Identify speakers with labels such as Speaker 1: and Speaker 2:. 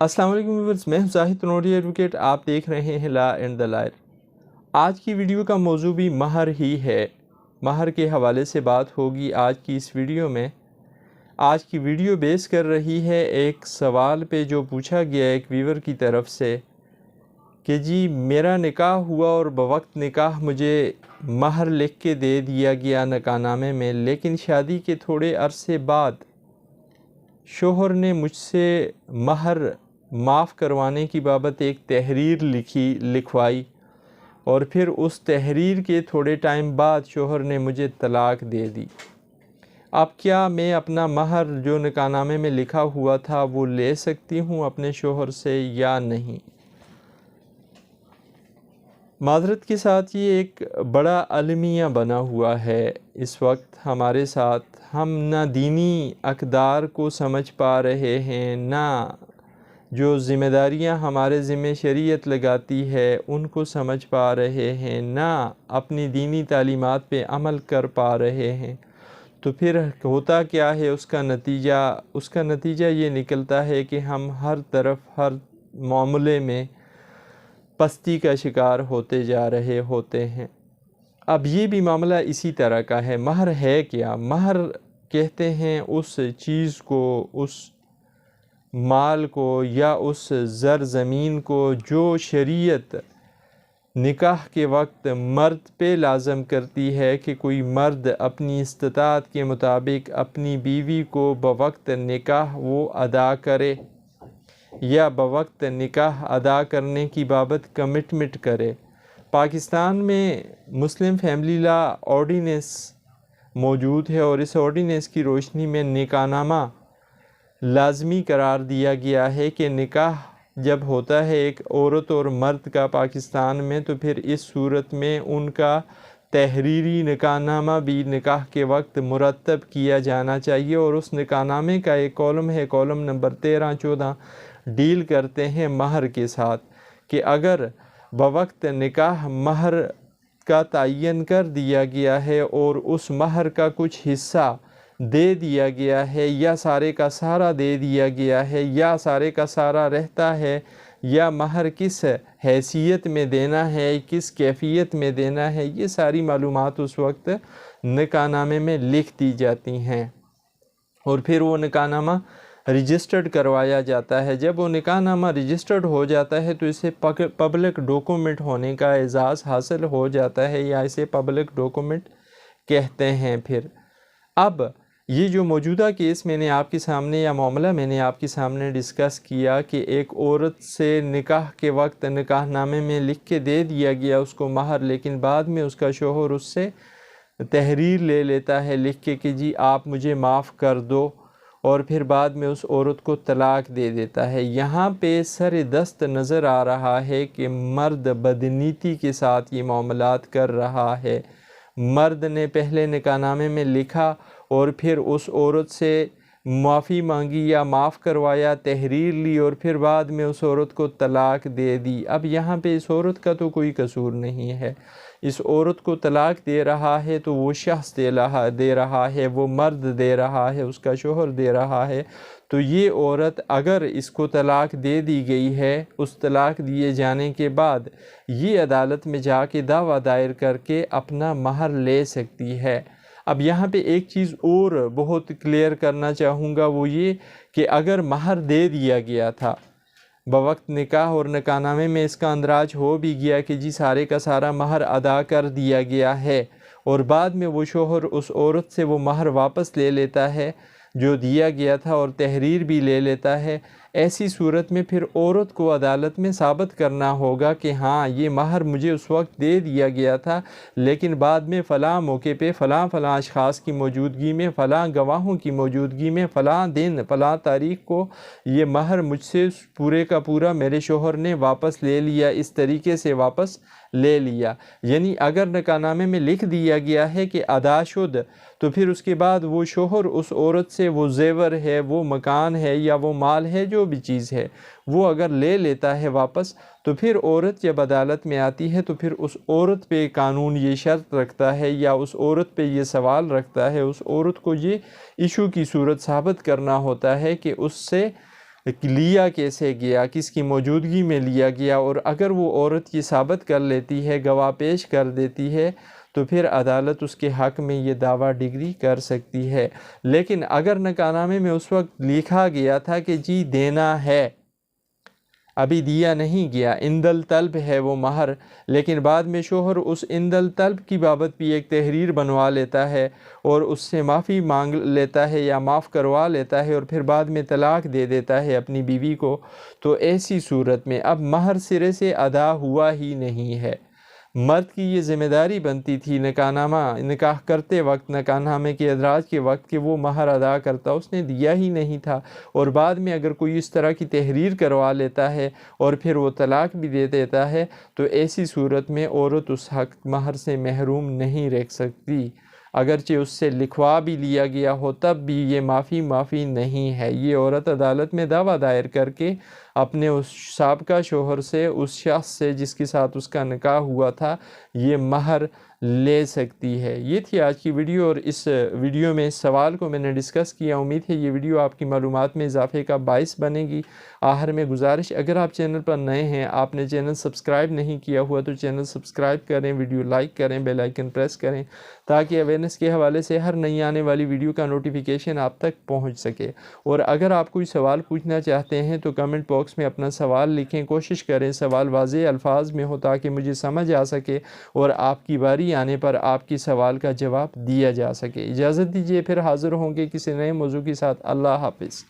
Speaker 1: अस्सलाम वालेकुम व्यूअर्स, मैं हूं जाहिद तनोरी एडवोकेट। आप देख रहे हैं लॉ एंड द लायर। आज की वीडियो का मौजू भी महर ही है। महर के हवाले से बात होगी आज की इस वीडियो में। आज की वीडियो बेस कर रही है एक सवाल पे जो पूछा गया एक व्यूअर की तरफ से कि जी मेरा निकाह हुआ और बवक्त निकाह मुझे महर लिख के दे दिया गया निकाहनामे में, लेकिन शादी के थोड़े अरसे बाद शोहर ने मुझसे महर माफ़ करवाने की बाबत एक तहरीर लिखवाई और फिर उस तहरीर के थोड़े टाइम बाद शोहर ने मुझे तलाक दे दी। अब क्या मैं अपना महर जो निकाहनामे में लिखा हुआ था वो ले सकती हूँ अपने शोहर से या नहीं? माज़रत के साथ ये एक बड़ा अलमिया बना हुआ है इस वक्त हमारे साथ। हम ना दीनी अक़दार को समझ पा रहे हैं, ना जो ज़िम्मेदारियां हमारे ज़िम्मे शरीयत लगाती है उनको समझ पा रहे हैं, ना अपनी दीनी तालीमात पे अमल कर पा रहे हैं। तो फिर होता क्या है उसका नतीजा ये निकलता है कि हम हर तरफ हर मामले में पस्ती का शिकार होते जा रहे होते हैं। अब ये भी मामला इसी तरह का है। महर है क्या? महर कहते हैं उस चीज़ को, उस माल को या उस ज़र ज़मीन को जो शरीयत निकाह के वक्त मर्द पे लाज़म करती है कि कोई मर्द अपनी इस्तिताअत के मुताबिक अपनी बीवी को बवक्त निकाह वो अदा करे या बवक्त निकाह अदा करने की बाबत कमिटमेंट करे। पाकिस्तान में मुस्लिम फैमिली लॉ ऑर्डिनेंस मौजूद है और इस ऑर्डिनेंस की रोशनी में निकाहनामा लाजमी करार दिया गया है कि निकाह जब होता है एक औरत और मर्द का पाकिस्तान में, तो फिर इस सूरत में उनका तहरीरी निकाहनामा भी निकाह के वक्त मुरतब किया जाना चाहिए। और उस निकाहनामे का एक कॉलम है, कॉलम नंबर 13-14 डील करते हैं महर के साथ कि अगर बवक्त निकाह महर का तयन कर दिया गया है और उस महर का कुछ हिस्सा दे दिया गया है या सारे का सारा दे दिया गया है या सारे का सारा रहता है, या महर किस हैसियत में देना है, किस कैफियत में देना है, ये सारी मालूमात उस वक्त निकाहनामे में लिख दी जाती हैं और फिर वो निकाहनामा रजिस्टर्ड करवाया जाता है। जब वो निकाहनामा रजिस्टर्ड हो जाता है तो इसे पब्लिक डॉक्यूमेंट होने का एजाज़ हासिल हो जाता है या इसे पब्लिक डॉक्यूमेंट कहते हैं। फिर अब ये जो मौजूदा केस मैंने आपके सामने या मामला मैंने आपके सामने डिस्कस किया कि एक औरत से निकाह के वक्त निकाहनामे में लिख के दे दिया गया उसको महर, लेकिन बाद में उसका शोहर उससे तहरीर ले लेता है लिख के कि जी आप मुझे माफ़ कर दो, और फिर बाद में उस औरत को तलाक दे देता है। यहाँ पे सर दस्त नज़र आ रहा है कि मर्द बदनीति के साथ ये मामलात कर रहा है। मर्द ने पहले निकाहनामे में लिखा और फिर उस औरत से माफ़ी मांगी या माफ़ करवाया, तहरीर ली और फिर बाद में उस औरत को तलाक दे दी। अब यहाँ पे इस औरत का तो कोई कसूर नहीं है। इस औरत को तलाक दे रहा है तो वो शख्स दे रहा है, वो मर्द दे रहा है, उसका शोहर दे रहा है। तो ये औरत अगर इसको तलाक दे दी गई है, उस तलाक दिए जाने के बाद ये अदालत में जाके दावा दायर करके अपना महर ले सकती है। अब यहाँ पे एक चीज़ और बहुत क्लियर करना चाहूँगा, वो ये कि अगर महर दे दिया गया था बवक्त निकाह और निकाहनामे में इसका अंदराज हो भी गया कि जी सारे का सारा महर अदा कर दिया गया है और बाद में वो शोहर उस औरत से वो महर वापस ले लेता है जो दिया गया था और तहरीर भी ले लेता है, ऐसी सूरत में फिर औरत को अदालत में साबित करना होगा कि हाँ ये महर मुझे उस वक्त दे दिया गया था, लेकिन बाद में फ़लाँ मौके पे फ़लाँ अशख़ास की मौजूदगी में, फ़लाँ गवाहों की मौजूदगी में, फ़लाँ दिन फ़लाँ तारीख़ को ये महर मुझसे पूरे का पूरा मेरे शोहर ने वापस ले लिया, इस तरीके से वापस ले लिया। यानी अगर निकाहनामे में लिख दिया गया है कि अदाशुद, तो फिर उसके बाद वो शोहर उस औरत से वो जेवर है, वो मकान है या वो माल है, जो भी चीज़ है, वो अगर ले लेता है वापस, तो फिर औरत जब अदालत में आती है तो फिर उस औरत पे कानून ये शर्त रखता है या उस औरत पे ये सवाल रखता है, उस औरत को ये इशू की सूरत साबित करना होता है कि उससे लिया कैसे गया, किसकी मौजूदगी में लिया गया, और अगर वो औरत ये साबित कर लेती है, गवाह पेश कर देती है, तो फिर अदालत उसके हक़ में ये दावा डिग्री कर सकती है। लेकिन अगर निकाहनामे में उस वक्त लिखा गया था कि जी देना है, अभी दिया नहीं गया, इंदल तलब है वो महर, लेकिन बाद में शोहर उस इंदल तलब की बाबत भी एक तहरीर बनवा लेता है और उससे माफ़ी मांग लेता है या माफ़ करवा लेता है और फिर बाद में तलाक दे देता है अपनी बीवी को, तो ऐसी सूरत में अब महर सिरे से अदा हुआ ही नहीं है। मर्द की ये ज़िम्मेदारी बनती थी निकाह करते वक्त, निकाहनामे के अदराज के वक्त, कि वो महर अदा करता, उसने दिया ही नहीं था। और बाद में अगर कोई इस तरह की तहरीर करवा लेता है और फिर वो तलाक भी दे देता है, तो ऐसी सूरत में औरत उस हक महर से महरूम नहीं रह सकती। अगरचे उससे लिखवा भी लिया गया हो तब भी ये माफ़ी नहीं है। ये औरत अदालत में दावा दायर करके अपने उस साबका शोहर से, उस शख्स से जिसके साथ उसका निकाह हुआ था, ये महर ले सकती है। ये थी आज की वीडियो, और इस वीडियो में इस सवाल को मैंने डिस्कस किया। उम्मीद है ये वीडियो आपकी मालूमात में इजाफे का बाइस बनेगी। आखिर में गुजारिश, अगर आप चैनल पर नए हैं, आपने चैनल सब्सक्राइब नहीं किया हुआ, तो चैनल सब्सक्राइब करें, वीडियो लाइक करें, बेल आइकन प्रेस करें, ताकि अवेयरनेस के हवाले से हर नई आने वाली वीडियो का नोटिफिकेशन आप तक पहुँच सके। और अगर आप कोई सवाल पूछना चाहते हैं तो कमेंट बॉक्स में अपना सवाल लिखें। कोशिश करें सवाल वाज़ेह अल्फाज में हो ताकि मुझे समझ आ सके और आपकी बारी आने पर आपकी सवाल का जवाब दिया जा सके। इजाज़त दीजिए, फिर हाज़िर होंगे किसी नए मौजू के साथ। अल्लाह हाफ़िज़।